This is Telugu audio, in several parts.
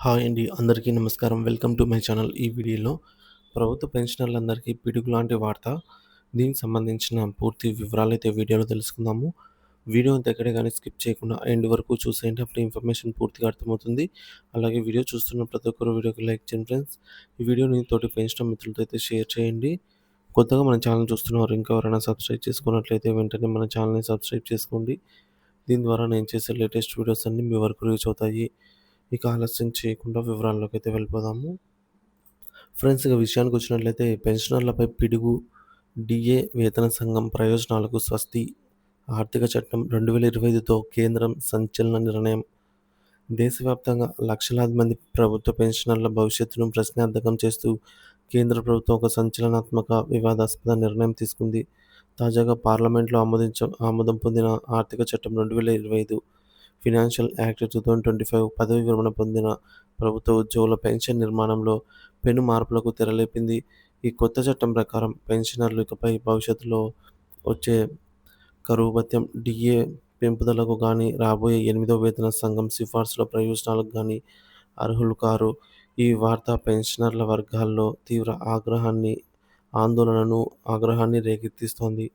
హాయ్ అండి. అందరికీ నమస్కారం. Welcome to my channel. ఈ వీడియోలో ప్రభుత్వ పెన్షనర్లందరికీ పిడుగు లాంటి వార్త. దీనికి సంబంధించిన పూర్తి వివరాలైతే వీడియోలో తెలుసుకుందాము. వీడియోని ఎక్కడ గాని స్కిప్ చేయకుండా ఎండ్ వరకు చూసేయండి. అప్పుడు ఇన్ఫర్మేషన్ పూర్తిగా అర్థమవుతుంది. అలాగే వీడియో చూస్తున్న ప్రతి ఒక్కరు వీడియోకి లైక్ చేయండి ఫ్రెండ్స్. ఈ వీడియోని తోటి పెన్షనర్ మిత్రులతో అయితే షేర్ చేయండి. కొత్తగా మన ఛానల్ చూస్తున్నవారు ఇంకా ఎవరైనా సబ్స్క్రైబ్ చేసుకున్నట్లయితే వెంటనే మన ఛానల్‌ని సబ్స్క్రైబ్ చేసుకోండి. దీని ద్వారా నేను చేసే లేటెస్ట్ వీడియోస్ అన్నీ మీ వరకు రీచ్ అవుతాయి. ఇక ఆలస్యం చేయకుండా వివరాల్లోకైతే వెళ్ళిపోదాము. ఫ్రెండ్స్ ఇక విషయానికొచ్చినట్లయితే పెన్షనర్లపై పిడుగు, డీఏ వేతన సంఘం ప్రయోజనాలకు స్వస్తి, ఆర్థిక చట్టం 2025తో కేంద్రం సంచలన నిర్ణయం. దేశవ్యాప్తంగా లక్షలాది మంది ప్రభుత్వ పెన్షనర్ల భవిష్యత్తును ప్రశ్నార్థకం చేస్తూ కేంద్ర ప్రభుత్వం ఒక సంచలనాత్మక, వివాదాస్పద నిర్ణయం తీసుకుంది. తాజాగా పార్లమెంట్లో ఆమోదం పొందిన ఆర్థిక చట్టం 2025 ఫినాన్షియల్ యాక్ట్ 2025 పదవీ విరమణ పొందిన ప్రభుత్వ ఉద్యోగుల పెన్షన్ నిర్మాణంలో పెను మార్పులకు తెరలేపింది. ఈ కొత్త చట్టం ప్రకారం పెన్షనర్లు ఇకపై భవిష్యత్తులో వచ్చే కరువు భత్యం, డీఏ పెంపుదలకు గానీ, రాబోయే 8వ వేతన సంఘం సిఫార్సుల ప్రయోజనాలకు గానీ అర్హులు కారు. ఈ వార్త పెన్షనర్ల వర్గాల్లో తీవ్ర ఆగ్రహాన్ని రేకెత్తిస్తోంది.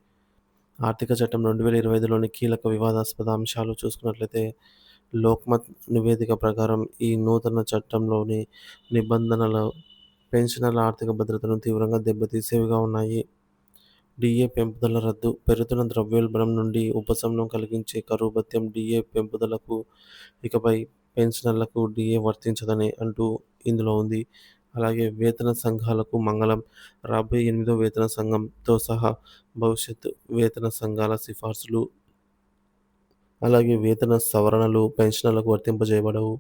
ఆర్థిక చట్టం 2025లోని కీలక వివాదాస్పద అంశాలు చూసుకున్నట్లయితే, లోక్మత్ నివేదిక ప్రకారం ఈ నూతన చట్టంలోని నిబంధనలు పెన్షనర్ల ఆర్థిక భద్రతను తీవ్రంగా దెబ్బతీసేవిగా ఉన్నాయి. డీఏ పెంపుదల రద్దు, పెరుగుతున్న ద్రవ్యోల్బణం నుండి ఉపశమనం కలిగించే కరువు భత్యం డీఏ పెంపుదలకు ఇకపై పెన్షనర్లకు డీఏ వర్తించదని అంటూ ఇందులో ఉంది. అలాగే వేతన సంఘాలకు మంగళం, రాబోయే 8వ వేతన సంఘంతో సహా భవిష్యత్ వేతన సంఘాల సిఫార్సులు, అలాగే వేతన సవరణలు పెన్షనర్లకు వర్తింపజేయబడవు.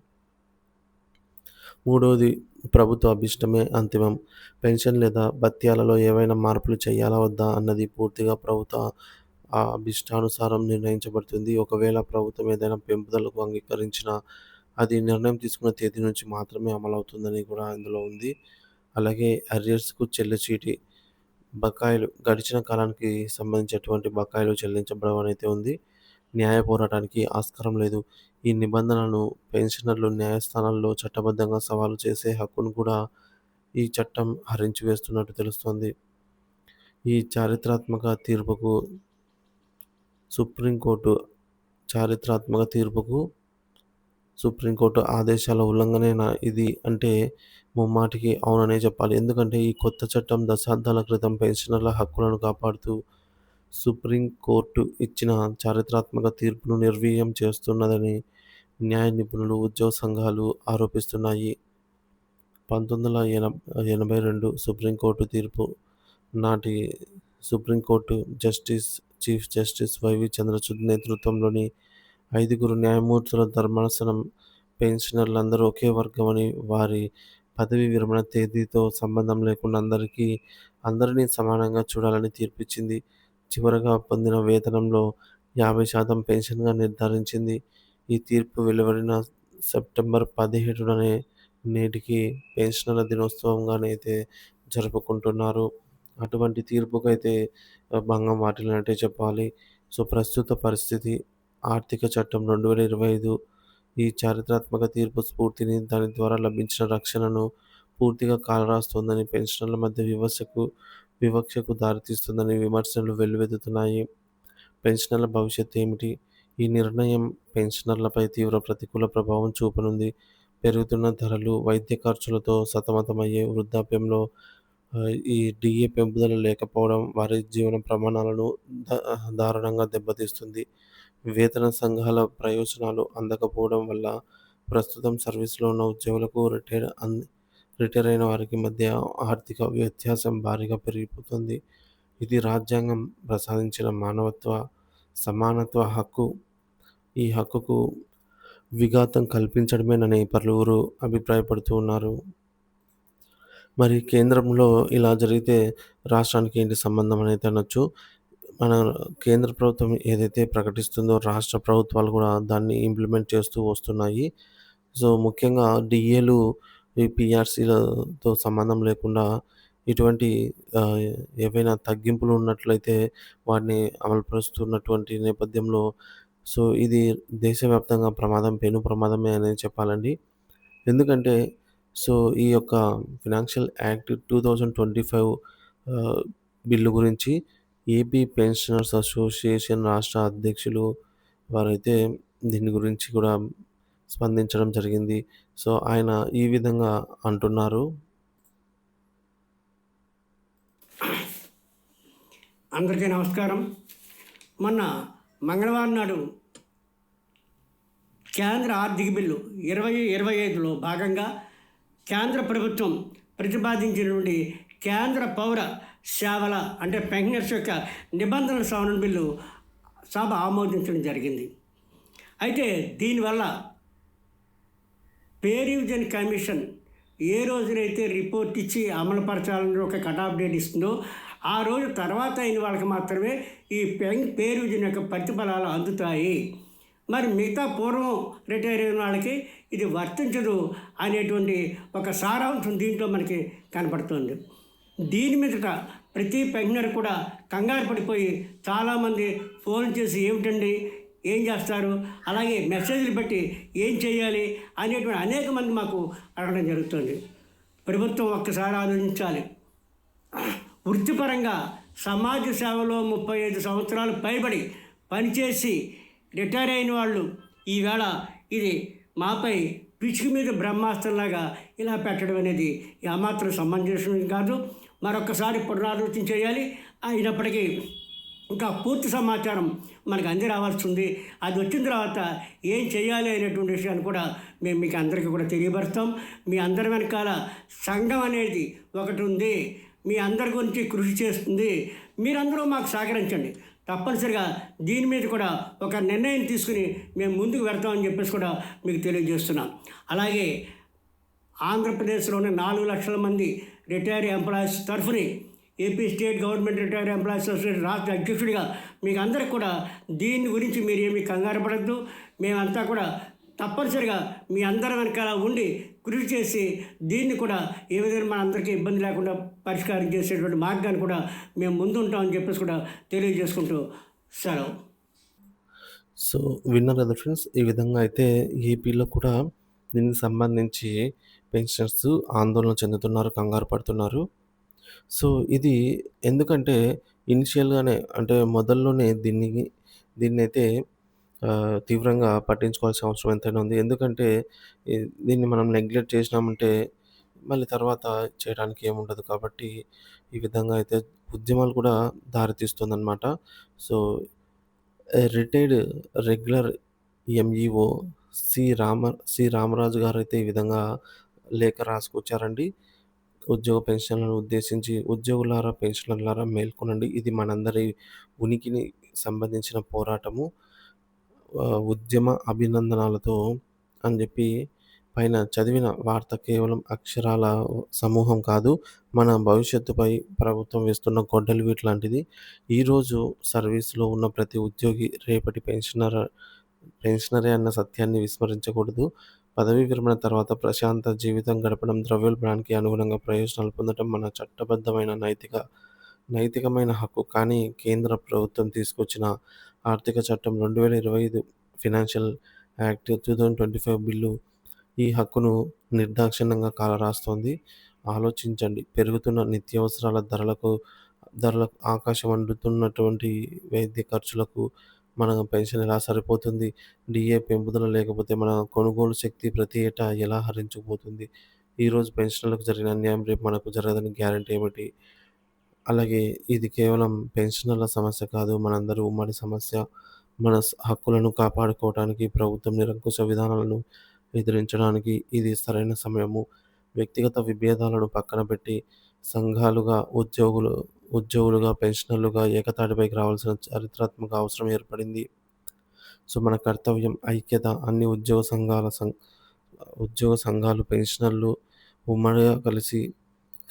మూడోది, ప్రభుత్వ అభిష్టమే అంతిమం. పెన్షన్ లేదా భత్యాలలో ఏవైనా మార్పులు చేయాలా వద్దా అన్నది పూర్తిగా ప్రభుత్వ అభిష్టానుసారం నిర్ణయించబడుతుంది. ఒకవేళ ప్రభుత్వం ఏదైనా పెంపుదలకు అంగీకరించినా అది నిర్ణయం తీసుకున్న తేదీ నుంచి మాత్రమే అమలవుతుందని కూడా ఇందులో ఉంది. అలాగే అర్రియర్స్‌కు చెల్లుచీటీ, బకాయిలు గడిచిన కాలానికి సంబంధించి ఎటువంటి బకాయిలు చెల్లించబడవనైతే ఉంది. న్యాయ పోరాటానికి ఆస్కారం లేదు. ఈ నిబంధనలను పెన్షనర్లు న్యాయస్థానాల్లో చట్టబద్ధంగా సవాలు చేసే హక్కును కూడా ఈ చట్టం హరించి వేస్తున్నట్టు తెలుస్తోంది. ఈ సుప్రీంకోర్టు చారిత్రాత్మక తీర్పుకు సుప్రీంకోర్టు ఆదేశాల ఉల్లంఘనేనా ఇది అంటే ముమ్మాటికి అవుననే చెప్పాలి. ఎందుకంటే ఈ కొత్త చట్టం దశాబ్దాల క్రితం పెన్షనర్ల హక్కులను కాపాడుతూ సుప్రీంకోర్టు ఇచ్చిన చారిత్రాత్మక తీర్పును నిర్వీర్యం చేస్తున్నదని న్యాయ నిపుణులు, ఉద్యోగ సంఘాలు ఆరోపిస్తున్నాయి. 1982 సుప్రీంకోర్టు తీర్పు నాటి supreme court chief justice Y V Chandrachud నేతృత్వంలోని 5గురు న్యాయమూర్తుల ధర్మాసనం పెన్షనర్లందరూ ఒకే వర్గమని, వారి పదవీ విరమణ తేదీతో సంబంధం లేకుండా అందరినీ సమానంగా చూడాలని తీర్పిచ్చింది. చివరగా పొందిన వేతనంలో 50% పెన్షన్‌గా నిర్ధారించింది. ఈ తీర్పు వెలువడిన సెప్టెంబర్ 17 నేటికి పెన్షనర్ల దినోత్సవంగానైతే జరుపుకుంటున్నారు. అటువంటి తీర్పుకైతే భంగం వాటిల్లినట్టే చెప్పాలి. సో, ప్రస్తుత పరిస్థితి ఆర్థిక చట్టం 2025 ఈ చారిత్రాత్మక తీర్పు స్ఫూర్తిని, దాని ద్వారా లభించిన రక్షణను పూర్తిగా కాలరాస్తోందని, పెన్షనర్ల మధ్య వివక్షకు దారితీస్తుందని విమర్శలు వెల్లువెత్తుతున్నాయి. పెన్షనర్ల భవిష్యత్తు ఏమిటి? ఈ నిర్ణయం పెన్షనర్లపై తీవ్ర ప్రతికూల ప్రభావం చూపనుంది. పెరుగుతున్న ధరలు, వైద్య ఖర్చులతో సతమతమయ్యే వృద్ధాప్యంలో ఈ డీఏ పెంపుదల లేకపోవడం వారి జీవన ప్రమాణాలను దారుణంగా దెబ్బతీస్తుంది. వేతన సంఘాల ప్రయోజనాలు అందకపోవడం వల్ల ప్రస్తుతం సర్వీస్‌లో ఉన్న ఉద్యోగులకు, రిటైర్ అయిన వారికి మధ్య ఆర్థిక వ్యత్యాసం భారీగా పెరిగిపోతుంది. ఇది రాజ్యాంగం ప్రసాదించిన సమానత్వ హక్కు. ఈ హక్కుకు విఘాతం కల్పించడమేనని పలువురు అభిప్రాయపడుతూ ఉన్నారు. మరి కేంద్రంలో ఇలా జరిగితే రాష్ట్రానికి ఏంటి సంబంధం అనేది అనొచ్చు. మన కేంద్ర ప్రభుత్వం ఏదైతే ప్రకటిస్తుందో రాష్ట్ర ప్రభుత్వాలు కూడా దాన్ని ఇంప్లిమెంట్ చేస్తూ వస్తున్నాయి. సో, ముఖ్యంగా డీఏలు, ఈ పీఆర్సీలతో సంబంధం లేకుండా ఇటువంటి ఆహ్, ఏవైనా తగ్గింపులు ఉన్నట్లయితే వాటిని అమలుపరుస్తున్నటువంటి నేపథ్యంలో, సో, ఇది దేశవ్యాప్తంగా పెను ప్రమాదమే అనే చెప్పాలండి. ఎందుకంటే ఈ యొక్క ఫినాన్షియల్ యాక్ట్ 2025 ఆహ్, బిల్లు గురించి ఏపీ పెన్షనర్స్ అసోసియేషన్ రాష్ట్ర అధ్యక్షులు వారైతే దీని గురించి కూడా స్పందించడం జరిగింది. ఆయన ఈ విధంగా అంటున్నారు. అందరికీ నమస్కారం. మొన్న మంగళవారం నాడు కేంద్ర ఆర్థిక బిల్లు 2025లో భాగంగా కేంద్ర ప్రభుత్వం ప్రతిపాదించినటువంటి కేంద్ర పౌర సేవల అంటే పెన్షనర్స్ యొక్క నిబంధనల సవరణ బిల్లు సభ ఆమోదించడం జరిగింది. అయితే దీనివల్ల పే రివిజన్ కమిషన్ ఏ రోజునైతే రిపోర్ట్ ఇచ్చి అమలుపరచాలని ఒక కట్ ఆఫ్ డేట్ ఇస్తుందో ఆ రోజు తర్వాత అయిన వాళ్ళకి మాత్రమే ఈ పే రివిజన్ యొక్క ప్రతిఫలాలు అందుతాయి. మరి మిగతా పూర్వం రిటైర్ అయిన వాళ్ళకి ఇది వర్తించదు అనేటువంటి ఒక సారాంశం దీంట్లో మనకి కనపడుతుంది. దీని మీదట ప్రతి పెన్షనర్ కూడా కంగారు పడిపోయి చాలామంది ఫోన్ చేసి ఏమిటండి ఏం చేస్తారు, అలాగే మెసేజ్లు బట్టి ఏం చేయాలి అనేటువంటి అనేక మంది మాకు అడగడం జరుగుతుంది. ప్రభుత్వం ఒక్కసారి ఆలోచించాలి. వృత్తిపరంగా సమాజ సేవలో 35 సంవత్సరాలు పైబడి పనిచేసి రిటైర్ అయిన వాళ్ళు ఈవేళ ఇది మాపై పిచ్చుకు మీద బ్రహ్మాస్త్రంలాగా ఇలా పెట్టడం అనేది ఏమాత్రం సమంజసం కాదు. మరొకసారి పునరాలోచన చేయాలి. అయినప్పటికీ ఇంకా పూర్తి సమాచారం మనకు అంది రావాల్సి ఉంది. అది వచ్చిన తర్వాత ఏం చేయాలి అనేటువంటి విషయాన్ని కూడా మేము మీకు అందరికీ కూడా తెలియపరుస్తాం. మీ అందరి వెనకాల సంఘం అనేది ఒకటి ఉంది, మీ అందరి గురించి కృషి చేస్తుంది. మీరందరూ మాకు సహకరించండి. తప్పనిసరిగా దీని మీద కూడా ఒక నిర్ణయం తీసుకుని మేము ముందుకు వెళ్తామని చెప్పేసి కూడా మీకు తెలియజేస్తున్నాం. అలాగే ఆంధ్రప్రదేశ్లోని 4 లక్షల మంది రిటైర్డ్ ఎంప్లాయీస్ తరఫుని AP state government retired employees association రాష్ట్ర అధ్యక్షుడిగా మీకు అందరికి కూడా దీని గురించి మీరు ఏమీ కంగారు పడద్దు. మేమంతా కూడా తప్పనిసరిగా మీ అందరి వెనకాల ఉండి కృషి చేసి దీన్ని కూడా ఏ విధంగా మన అందరికీ ఇబ్బంది లేకుండా పరిష్కారం చేసేటువంటి మార్గాన్ని కూడా మేము ముందు ఉంటామని చెప్పేసి కూడా తెలియజేసుకుంటూ సెలవు. విన్నారు కదా ఫ్రెండ్స్. ఈ విధంగా అయితే ఏపీలో కూడా దీనికి సంబంధించి పెన్షనర్స్ ఆందోళన చెందుతున్నారు, కంగారు పడుతున్నారు. ఇది ఎందుకంటే ఇనిషియల్‌గానే అంటే మొదల్లోనే దీన్నైతే తీవ్రంగా పట్టించుకోవాల్సిన అవసరం ఎంతైనా ఉంది. ఎందుకంటే దీన్ని మనం నెగ్లెక్ట్ చేసినామంటే మళ్ళీ తర్వాత చేయడానికి ఏముండదు. కాబట్టి ఈ విధంగా అయితే ఉద్యమాలు కూడా దారితీస్తుందనమాట. So, retired regular MEO C Ramaraju గారైతే ఈ విధంగా లేఖ రాసుకొచ్చారండి. ఉద్యోగ పెన్షన్లను ఉద్దేశించి, ఉద్యోగులారా, పెన్షనర్లారా మేల్కొనండి. ఇది మనందరి ఉనికిని సంబంధించిన పోరాటము. ఉద్యమ అభినందనాలతో అని చెప్పి పైన చదివిన వార్త కేవలం అక్షరాల సమూహం కాదు, మన భవిష్యత్తుపై ప్రభుత్వం వేస్తున్న గొడ్డలి వీటు లాంటిది. ఈరోజు సర్వీస్‌లో ఉన్న ప్రతి ఉద్యోగి రేపటి పెన్షనరే అన్న సత్యాన్ని విస్మరించకూడదు. పదవీ విరమణ తర్వాత ప్రశాంత జీవితం గడపడం, ద్రవ్యోల్బణానికి అనుగుణంగా ప్రయోజనాలు పొందడం మన చట్టబద్ధమైన నైతికమైన హక్కు. కానీ కేంద్ర ప్రభుత్వం తీసుకొచ్చిన ఆర్థిక చట్టం 2025 ఫినాన్షియల్ యాక్ట్ 2025 బిల్లు ఈ హక్కును నిర్దాక్షిణ్యంగా కాలరాస్తోంది. ఆలోచించండి. పెరుగుతున్న నిత్యావసరాల ధరలకు ఆకాశం అంటుతున్నటువంటి వైద్య ఖర్చులకు మన పెన్షన్ ఎలా సరిపోతుంది? డీఏ పెంపుదల లేకపోతే మన కొనుగోలు శక్తి ప్రతి ఏటా ఎలా హరించుకుపోతుంది? ఈరోజు పెన్షనర్లకు జరిగిన అన్యాయం రేపు మనకు జరగదని గ్యారంటీ ఏమిటి? అలాగే ఇది కేవలం పెన్షనర్ల సమస్య కాదు, మనందరి ఉమ్మడి సమస్య. మన హక్కులను కాపాడుకోవటానికి ప్రభుత్వం నిరంకుశ విధానాలను ఎదిరించడానికి ఇది సరైన సమయము. వ్యక్తిగత విభేదాలను పక్కన పెట్టి సంఘాలుగా, ఉద్యోగులుగా, పెన్షనర్లుగా ఏకతాటిపైకి రావాల్సిన చారిత్రాత్మక అవసరం ఏర్పడింది. మన కర్తవ్యం ఐక్యత. అన్ని ఉద్యోగ సంఘాలు, పెన్షనర్లు ఉమ్మడిగా కలిసి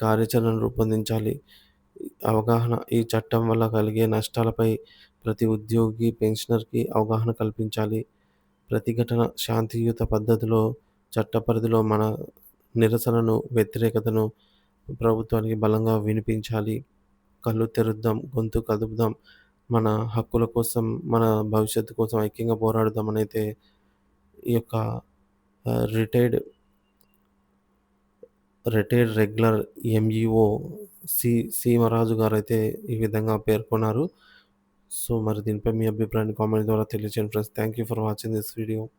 కార్యాచరణను రూపొందించాలి. అవగాహన. ఈ చట్టం వల్ల కలిగే నష్టాలపై ప్రతి ఉద్యోగి, పెన్షనర్‌కి అవగాహన కల్పించాలి. ప్రతిఘటన. శాంతియుత పద్ధతిలో, చట్ట పరిధిలో మన నిరసనను, వ్యతిరేకతను ప్రభుత్వానికి బలంగా వినిపించాలి. కళ్ళు తెరుద్దాం, గొంతు కదుపుదాం, మన హక్కుల కోసం, మన భవిష్యత్తు కోసం ఐక్యంగా పోరాడుదామనైతే ఈ యొక్క retired retired regular MEO Seemaraju గారైతే ఈ విధంగా పేర్కొన్నారు. సో, మరి దీనిపై మీ అభిప్రాయాన్ని కామెంట్ ద్వారా తెలియజేయండి friends. Thank you for watching this video.